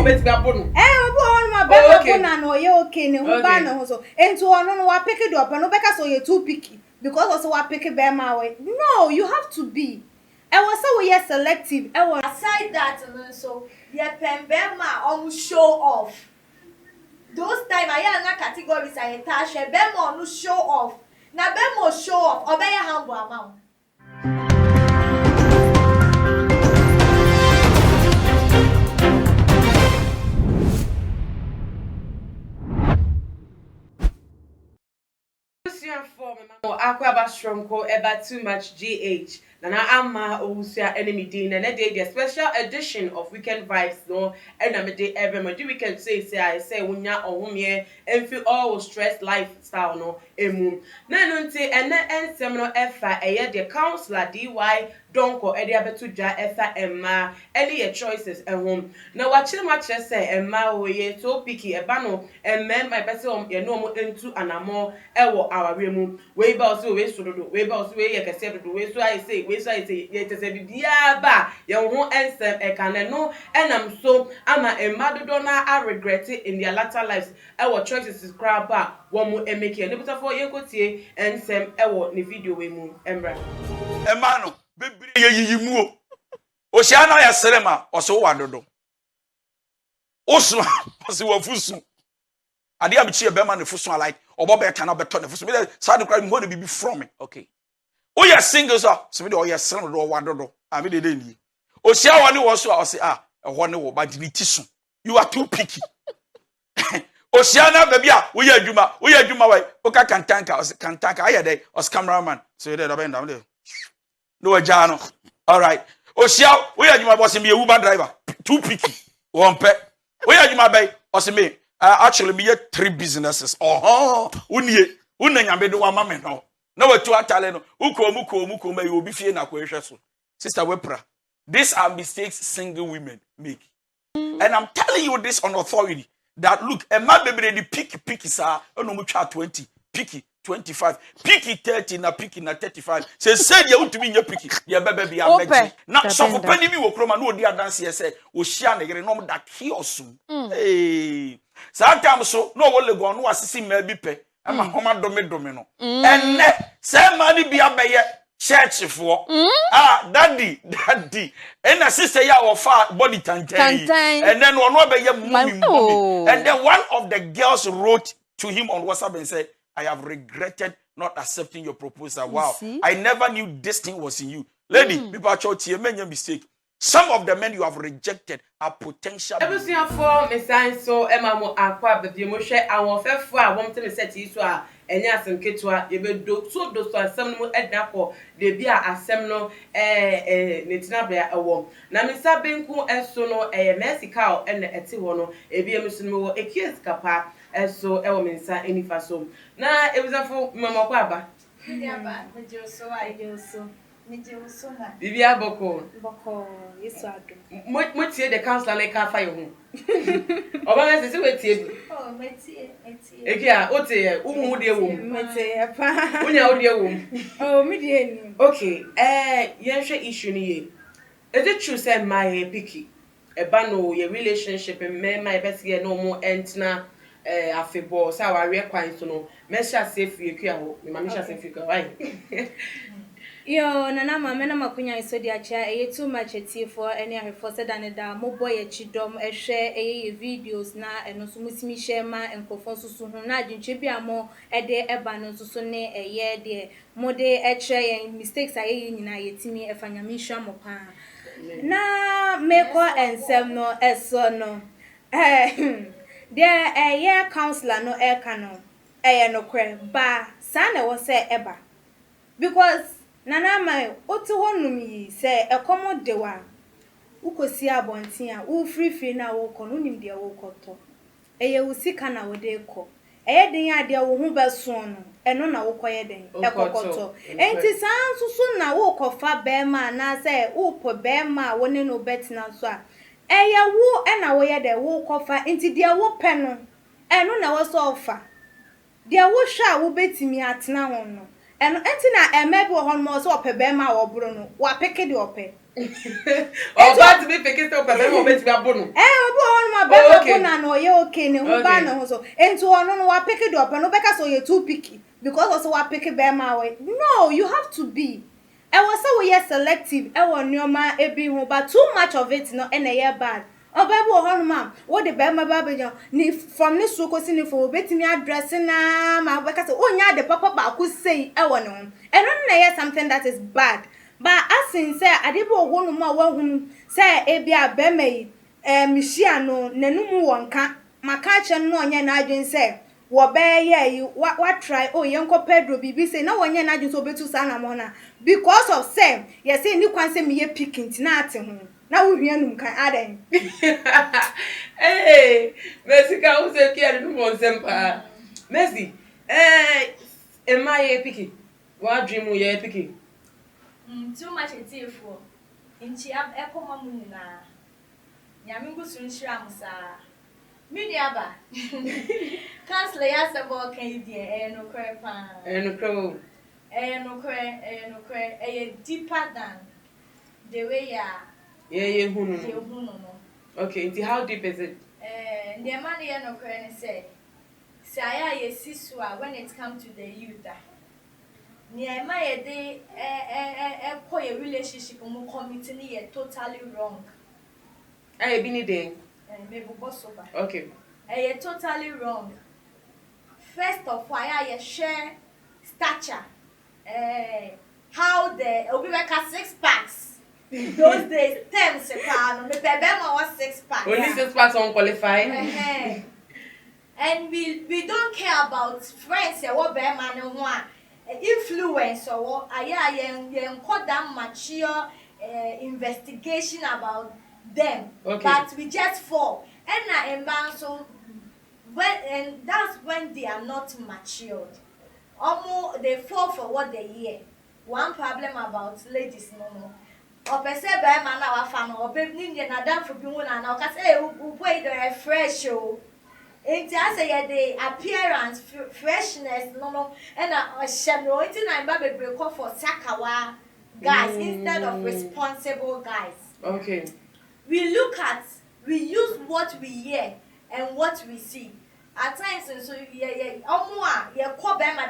no bet be abon. Obo on ma be na no ye okay ne hu ba na ho so. Enti ono no wa pick it up no be ka so ye too picky because also wa pick be ma we. No, you have to be. I was so we selective. I was aside that so ye pen be ma almost show off. Those time I na categories I attach be ma no show off. Na be mo show off obey humble amount. For me, Aquaba Strongco, ever too much GH. Nana Amma Owusia enemy din and a day the special edition of Weekend Vibes no and I'm a day every month. We can say I say unya or humye and feel all stress lifestyle no emu. Nanunte and then seminal effa a year the counselor DY donko edi abetuja effa emma any choices at home. Now watching much say emma we so picky a bano and men my best ye no into an amo ewo our remu. We boss we so do we boss we ye kase do we so I say we so I say ye te say bibia ba ye ho ensem e kan no enam so ama emma do na I regret it in their latter lives ewo choices is crap ba wo mu emeke ne butafo ye kotie ensem ewo ne video we mu emra emma no bebre ye yiyimu o ohia na ya serema oso wa dodo oso oso wa fusu ade a bichi e be ma ne fusu like obo be kana beto ne fusu me say de cry mo ne bibi from me okay o ya single so me de o ya sere do wa dodo a me de ni ohia wa ne wo so a o say ho ne wo ba di ti so you are too picky ohia na baby a wo ya adwuma wai o ka kantanka o say kantanka aye dey o cameraman so de do be ndam de no ajano all right ohia wo ya adwuma boss me Uber driver too picky one pe wo ya adwuma bay o say me actually me 3 businesses unie unanyambe do wa mame no na watu atale no uko ma obi fie na kwehwe so sister wepra these are mistakes single women make and I'm telling you this on authority that look a man bebre the picky sir no mu twa 20 picky 25 picky 30 na picky na 35 say dia utumi nya picky dia bebe bia meji na so for pani bi wo kroma na odi adanse ye say wo hia na yere no mu da kiosu sometimes so no wo lego no asisi ma bi pe ama homa dome no enne say mani bia beye church for daddy and a sister ya ofa body tantai and then one beye movie and then one of the girls wrote to him on WhatsApp and said I have regretted not accepting your proposal. Wow. I never knew this thing was in you. Lady, people church here many mistake. Some of the men you have rejected are potential. Everything for me sign so Emma mo akwa be mo hwe awon fefo a won te me set yi so a enya asem ketua ye be do so asem no edako de bi a asem no netina bia ewo na me sa benku eso no Mexico ene eti ho no ebi emisu no wo ekies kapa eso ewo me nsa enifa so na ebuzafo mama kwa aba mejo so Bibia boko yesu ado mo tie the counselor like ka fa ye ho oba me se we tie bi metie ekia o tie umu de wo metie pa unya o de wo me de ni okay yen hwe issue ni ye is it true say my picky e ba no your relationship me my best get no more entna afebo say wa re kwan so no me sha safe ye kwa ho me ma me sha safe kwa why Yo, nana mama na makunya isodi acha too much for any ahefo said and da mo boy chidom ehwe videos na eno so musimi share ma enkofo susu hu na adwinche bia mo de eba no susu ne de mo de ehwe mistakes aye nyina yetimi efanyame hwa mo pa na meko ensem no eso no there counselor no no no kre ba sa na wo se eba because Nana mai otu honum yi se ekomode wa ukosi abontin a u free na wo ko no nim de wo koto eye usika na wo de ko eye den ya de wo hu beso no eno na wo koye den ekokoto enti san susu na wo kofa be ma na se u po be ma wo ne no betina so a eye wo na wo ye de wo kofa enti de wo pe no eno na wo so ofa de wo hwa wo betimi atena ho no enti na emebe ho mo so ope be ma wo bro no wa peke de ope Oh, but to be picking up a memo bet we are bono. Obi on my baby na no ye okay ne hu ba na ho so. Enti ono no wa pick it up no beka so you too picky because also wa pick be ma we. No, you have to be. E was so we selective. E won nyoma ebi ho but too much of it no e na ye bad. O baby o hono ma wo de be ma ba be ni from ni so kosi ni for obetimi address na ma beka so onya de papa ba ku sei e won no. E no na ye something that is bad. But as in say adebo wonu ma wa hunu say ebi abemai mihia no nanum wonka maka che no onye na adwen say wo be ye what try oh yenko Pedro bibi say na wonye na adwen so betu sa na mo na because of say ye say ni kwan say me ye picking na ate ho na wo hwianum kan adan Hey, Messi ka wo se kia no mo sempa. Messi, am I picking? What dream we ye picking? Too much for inchi ab ekoma mu na nyame gusu nhira musa media ba cancel ya sebo kan die no kre pa No crow. no kre deeper than the way ya Yeah, hunu. no Okay, and how deep is it? the man no kre ne say aya ye sisua when it comes to the youth Niema ye de a relationship mu committee ni ye totally wrong. I be needing. Maybe boss over. Okay. Ye totally wrong. First of all, I share stature. How the obi make 6 packs. Those days, 10 sepano. Me bema was 6 packs. Only 6 packs unqualified. And we don't care about friends. What bema no one. Influence or yen call that mature investigation about them. Okay. But we just fall. And so and that's when they are not matured. Almost they fall for what they hear. One problem about ladies no. Or per se by man our fan or baby na dance for people and now cause wait they fresh show. It has the appearance, freshness, no, and a shadow. It's not baby break for Sakawa guys instead of responsible guys. Okay. We use what we hear and what we see. At times, so yeah, call Bema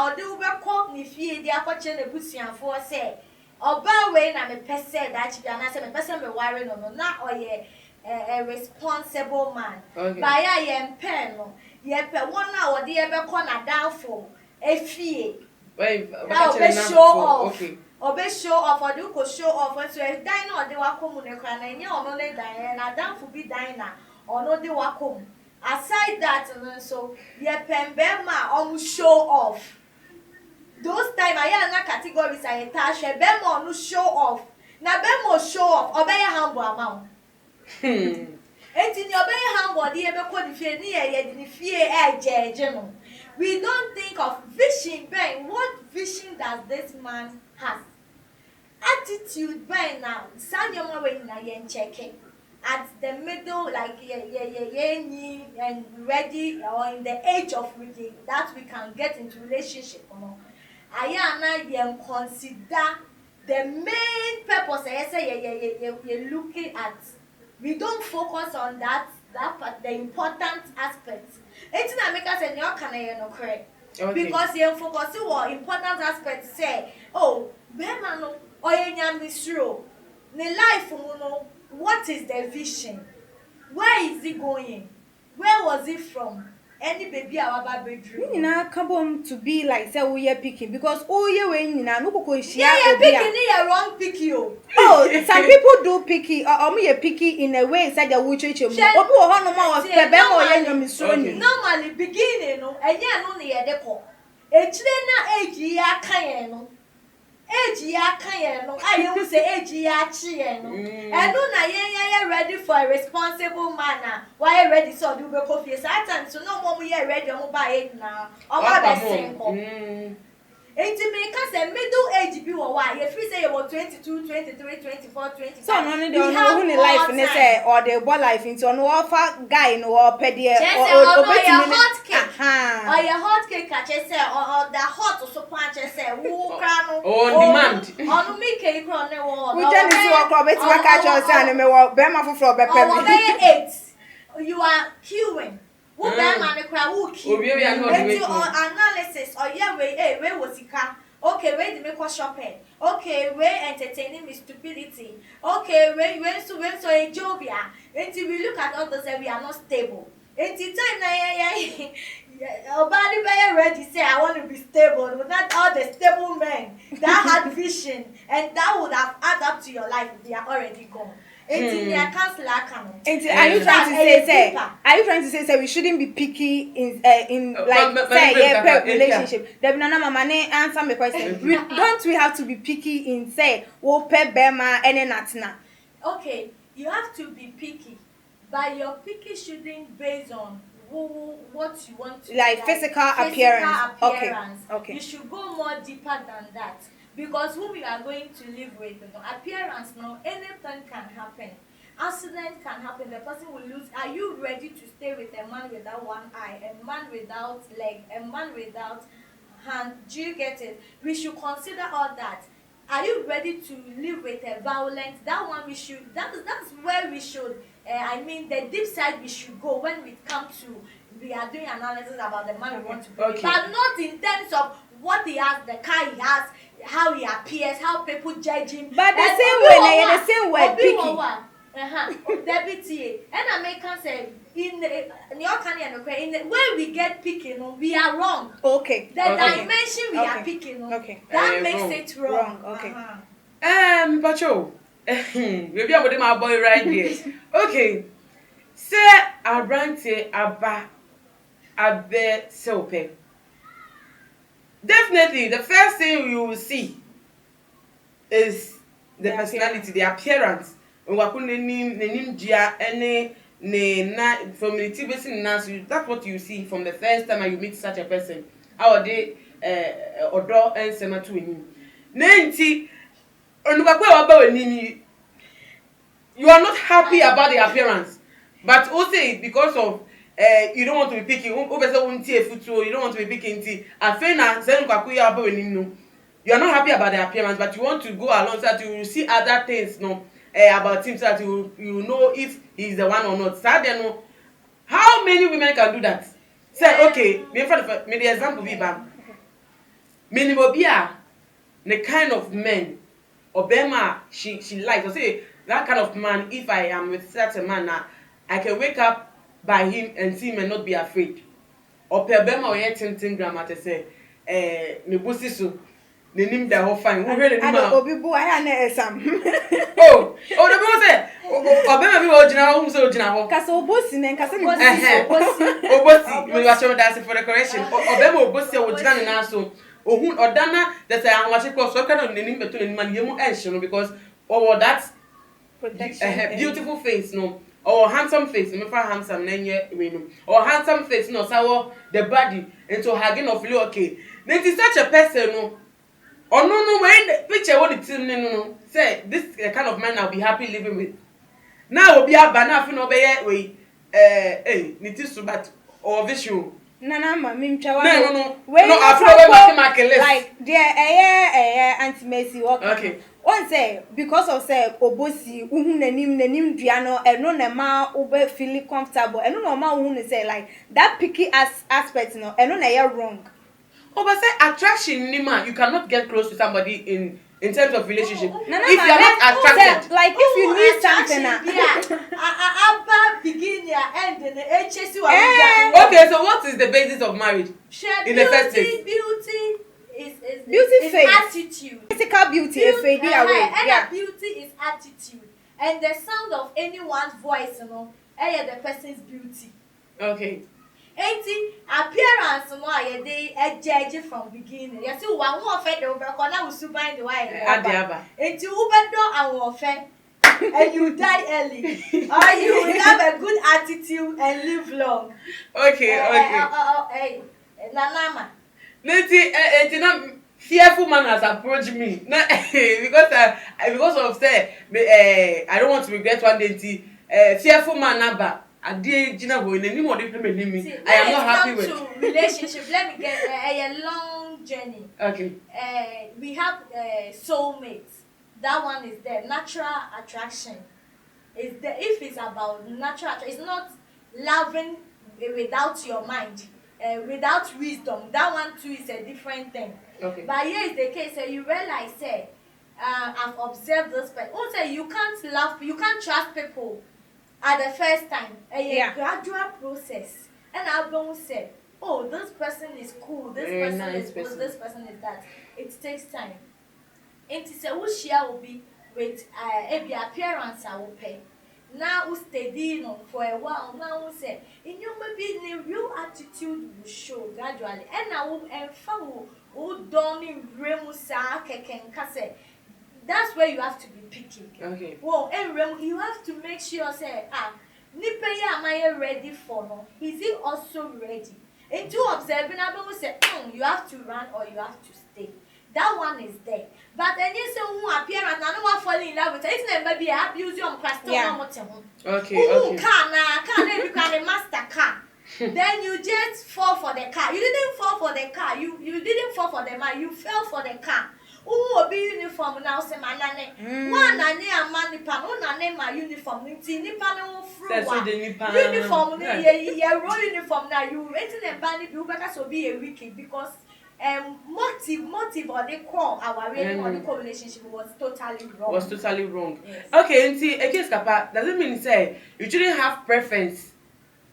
or do we call me fear the aperture the bussy and for say, or by way, I'm a person that you can answer a person be worrying on not or yeah. A responsible man. Okay. By I am pen, ye per 1 hour, dear Becona down for a fee. Wait, Now be show off. Okay. Or be show off, or do show off. So if dine or they were coming, and you no they dine, and I down for be diner, or no they were come. Aside that, so ye pen Bema almost show off. Those time I am not categories I attach a Bema no show off. Now Bema show off, or be a humble amount. And in your very humble, the ever called the fear, we don't think of vision, Ben. What vision does this man have? Attitude, Ben, now, San Yoma na yen checking at the middle, like and ready, or in the age of reading that we can get into relationship. I am not consider the main purpose. I say, you're looking at. We don't focus on that part, the important aspects. It's not make us no can no correct. Because you focus on important aspects say, oh, Bema no or nyamisro. The life no, what is the vision? Where is it going? Where was it from? Any baby our bedroom. You know, come to be like say we are picking because you when no go share. Yeah, picking you wrong picky. Oh, some people do picky or me picky in a way inside the witch. Normally beginning no, and yeah no near the call. Age ya can no. Age ya can no. I will say age ya chien no. And no na yeah ready for a responsible manner. Why ready so do be coffee? Sometimes so no more we ready on buy it now. Or buy simple. Enti me ka say middle age bi wo wa, you feel say you 22, 23, 24, 25. So no dey on who life ne say or dey boy life into on offer guy no or pedi or hot cake. Or your hot cake catch say or the hot so punch say wo kra no. On demand. On me cake kro ne wo. We just see what club beti wa catch us and me wo be ma foforo be pem. Or be 8. You are queuing. Who be man the crowd who queue. Analysis or yeah we was sika. Okay, wait the make shopping. Okay, we entertaining with stupidity. Okay, when so a jobia. Until we look at others and we are not stable. Until time na body very ready say I want to be stable. But not all the stable men that had vision and that would have add up to your life. They are already gone. Are you trying to say we shouldn't be picky in like say relationship? Debbie Nana mama answer my question. Don't we have to be picky in say wo pe bema ene natina? Okay, you have to be picky, but your picky shouldn't based on what you want to like physical appearance. Okay. You should go more deeper than that. Because whom you are going to live with, appearance, anything can happen. Accident can happen. The person will lose. Are you ready to stay with a man without one eye, a man without leg, a man without hand? Do you get it? We should consider all that. Are you ready to live with a violent? That one we should. That's where we should. The deep side we should go when we come to. We are doing analysis about the man we want to be, but not in terms of what he has, the car he has, how he appears, how people judge him. But the same way, picky. Deputy, and American say in your Ghanaian, where we get picking, we are wrong. Okay. The dimension we are picking, that makes it wrong. Okay. Pacho, maybe I'm with my boy right there. Okay. Say Abrante Abe Sope. Definitely, the first thing you will see is the personality, the appearance. That's what you see from the first time you meet such a person. How they odor and sema to him. You are not happy about the appearance, but also because of you don't want to be picky. You don't want to be picky. You are not happy about the appearance, but you want to go along so that you will see other things about him so that you know if he's the one or not. So how many women can do that? Say, okay, maybe the example be bam. Minimum the kind of men or Bema she likes. So say that kind of man, if I am with such a man now, I can wake up by him and see him and not be afraid. Or per Bema or yet grandma to say, me busi so. The name that whole fine. Who heard it? I the people say, Obama be original, who so original. Kaso bosi ne kasa ni Obosi, me was showing that for the correction. Obama Obosi original na so. Ohun odana that I am watching cross so kind of name between man yemu ention because that protection beautiful face no. Or handsome face, me for handsome or handsome face no so the body into hugging of you okay. Then is such a person no. Oh no when the picture what it no say this kind of man I'll be happy living with. Now be a banana for no be nitisu but or vision. Nana ma mi No. I feel like there Auntie Mercy walk. Okay. One say because of say obosi uhun nanim dua no eno na ma obe feel comfortable eno no ma uhun say like that picky aspect no eno na ya wrong. Oh, but say attraction nima you cannot get close to somebody in terms of relationship if you are not attracted. Like if you need something okay, so what is the basis of marriage in the first place? Beauty is attitude. Physical beauty is fade away. And beauty is attitude. And the sound of anyone's voice, the person's beauty. Okay. Appearance they judge from beginning. You see one more fed over corner will super in the way. And you die early. Or you will have a good attitude and live long. Okay. Nanama. fearful man has approached me. No, because of say I don't want to regret one day. Fearful man number. I did Gina go in any more different than me. I am not happy with to relationship. Let me get a long journey. Okay. We have soulmates. That one is there. Natural attraction is there. If it's about natural, it's not loving without your mind, without wisdom. That one too is a different thing. Okay. But here is the case. You realize, I've observed this person. Also, you can't love, you can't trust people at the first time. A gradual process. And I've been said, oh, this person is cool. This person nice is good. person. This person is that. It takes time. It is a who share will be with every appearance I will pay. Now who steady for a while. Now who say in your maybe the real attitude will show gradually. And I will who don't in remusa can kase. That's where you have to be picky. Okay. Well, and you have to make sure say nipa am I ready for no? Is he also ready? And to observe, I say, you have to run or you have to stay. That one is there. But then you say who appear and I don't fall in love with it. It's never be abuse your question. Okay. Can a master car. Then you just fall for the car. You didn't fall for the car. You didn't fall for the man. You fell for the car. Who be uniform now? Say my name. One name a man nipa. One name my uniform. Nipa no fruit. Uniform. Yeah, roll uniform now. You waiting and banning you better so be a wiki because motive or they call our relationship was totally wrong. Yes. Okay, and see, against Kappa doesn't mean say you shouldn't have preference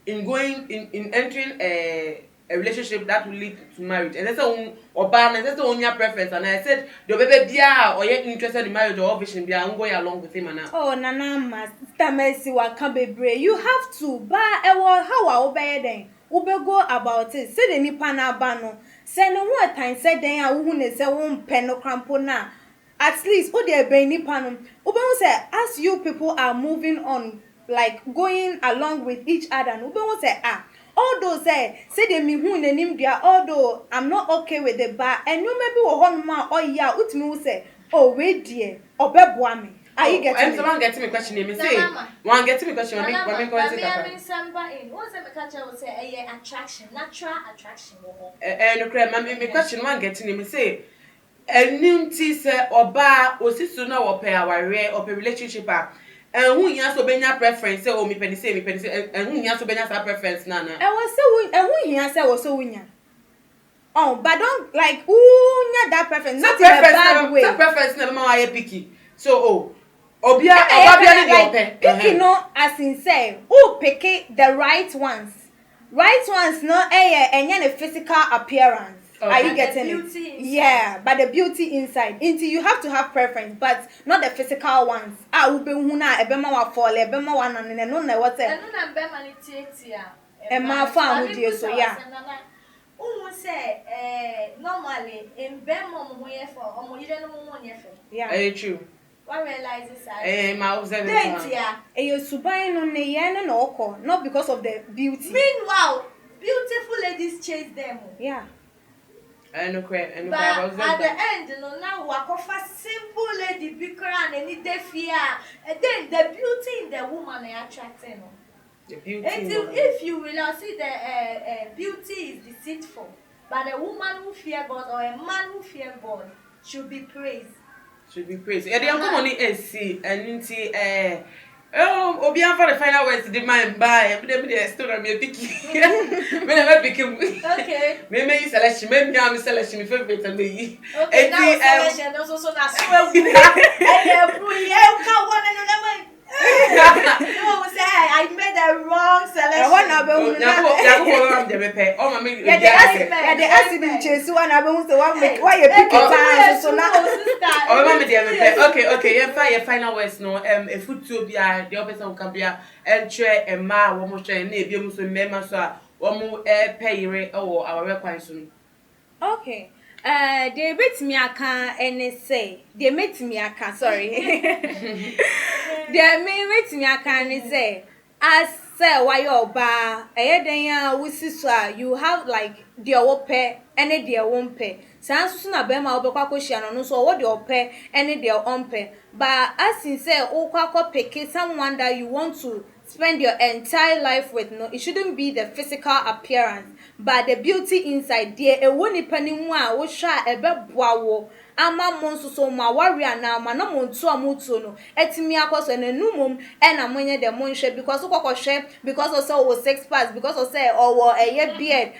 in going in entering a relationship that will lead to marriage. And that's the only preference. And I said the baby bia or you're interested in marriage or vision bia I'm going along with him and now. Oh nana mas Mercy waka bebre. You have to ba ewo how a obey then. Ube go about it. Say the nipa na ba no. Say no more time say den a wo ne say won pe no crampo na. At least who dey be nipa no. Ube say as you people are moving on like going along with each other. Ube say although say they me hu nanim dia although I'm not okay with the bar and you maybe wo ho ma oh yeah utimi wo say oh we dear obeboa me. Are you getting me? Someone getting me question me say one getting me question me go into in what's the catcher will say attraction, natural attraction wo no cry me question one getting me say enim ti say oba osisu na wo pe aware or pe relationship and who ya so benya preference say oh me peni say and who ya so benya sa preference na I was so who ya say was so winya. Oh, but don't like who nya that preference not in a bad way. That preference never ma why picky. So obia ni dey ope. Picky no as in say who pick the right ones. Right ones no enye the physical appearance. Okay. Are you getting it? Yeah, but the beauty inside. Into you have to have preference, but not the physical ones. Ube huna ebema wa fall, ebema wa na no na what say. No na bema ni tietia. E ma fa hu die so yeah. Say normally in bema mo ho ye for omo yire no mo ye for. Yeah. True. What realizes I? Ma observe it. You subai no ne ye no oko, not because of the beauty. Meanwhile, beautiful ladies chase them. Yeah. No cry, but at the end, now we are simple lady, big and any day fear. And then the beauty in the woman is attracting. The beauty. If you will see the beauty is deceitful, but a woman who fear God or a man who fear God should be praised. Yeah, they are commonly see and obi am for the final words the mind buy me story me picky me never pick him. Okay, me selection me am selection me favorite and me okay now selection also na so and one and no say I made a wrong selection. They ask me chase one abe say one make why you pick it so now okay your final words no a food to bia the person can bia entre e ma wo mo hwe na ebiem so mema so a wo mo payire o our kwan so. Okay. They bet me aka and say they met me aka sorry. They met me aka and say as say why you ba den ya wusi so you have like their wope and their won't pay. sans na bema obekwa koshia no so what the ope any the ompe but as in say okwa pick someone that you want to spend your entire life with, no, it shouldn't be the physical appearance but the beauty inside there. E woni pani mu a wo hwa ebeboa wo ama mo nso so ma warrior na ma na mo ntu amutu no etimi akoso na numum e na monye de mo nhwe because kokoswe because of say o six packs because of say or a beard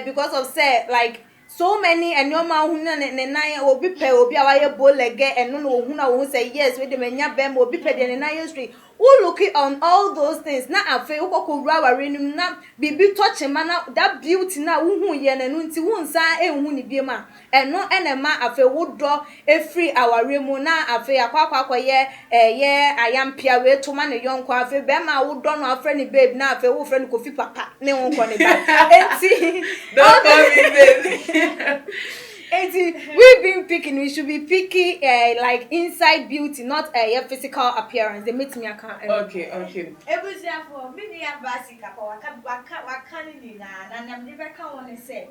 because of say like so many and your man who na nine obi pe obi awaye bow lege eno no hu na wo say yes we de menya bem obi pe de nine street who looking on all those things na afi ukoko waware nim na bibi touch man that beauty na wo hu ye na no nti wo nsa ehun ni biem a eno enema afi wo do efri aware mu na afi akwa ye ayampia we to man yonko afi be ma wo do no afre ni babe na afi wo fre ni kofi papa ne won ko ni ba enti don't call me babe. We've been picking, we should be picking like inside beauty, not physical appearance. They make me account. Okay. Ebusia for me ya basika pa waka ni na na never can want to say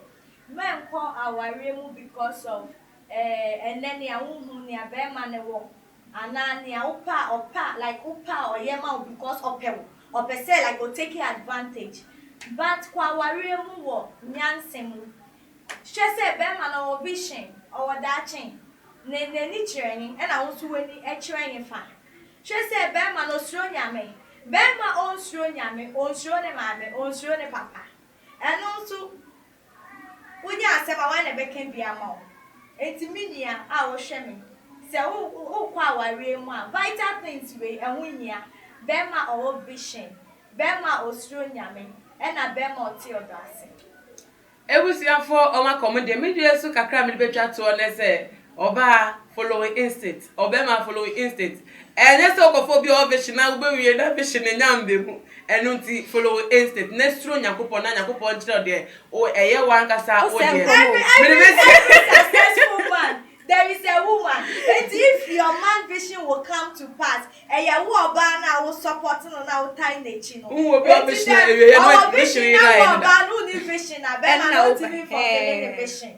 men call our remu because of and then ya unhu ni abema ne wo anani ya opa like upa or yema because of them or per se like go take advantage but kwa waremu wo nyansemu Shese bema na obishin or dachin. Ne ni training and I want to win a training fan. Shese bema no stronyame. Bema on stronyame, on strone mame, on strone papa. And also when you say I want to become be a mom. It's media I was shaming. So who kwa real one vital things way and win ya bema or obishin. Bema or stronyame and a bema or teodasi. Ebusiafo oma komode media so kakra me betwa to on say oba following instinct obema following instinct enye so okofo bi ovision na ugbewie na vision nyambe mu enu nti following instinct na stro nyakopo na nyakopo nchiro de o eye wan kasa o de successful man. There is a woman. And if your man vision will come to pass, and you will now supporting on our tiny chino. Who will be a vision? Our vision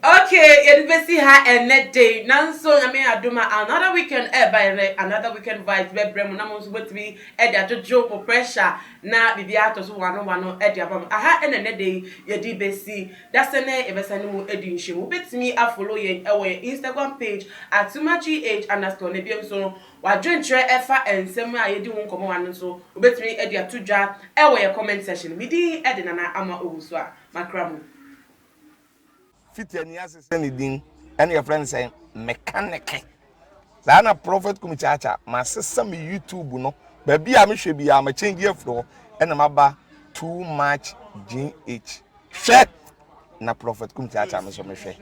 okay, you will see her and that day. Nanso, I mean, I do my another weekend, another weekend vibes, where Bremen was with me, Eddie to joke or pressure. Now, the Beatos one Eddie. I had an day, your DBC. That's the name of a new edition. Who beats me, I follow you our Instagram page at @SumaGH_Nebium so wa dwentre efa ensem a yedi won komo wan so obetumi e dia todwa e wo ye comment section mi di e de nana ama owuso a makramu fiti ani asese ne din ene your friend say mechanic na prophet kumichacha ma sesa me YouTube no ba bia me hwe bia ma change afro ene maba too much GH hwe na prophet kumichacha me so me hwe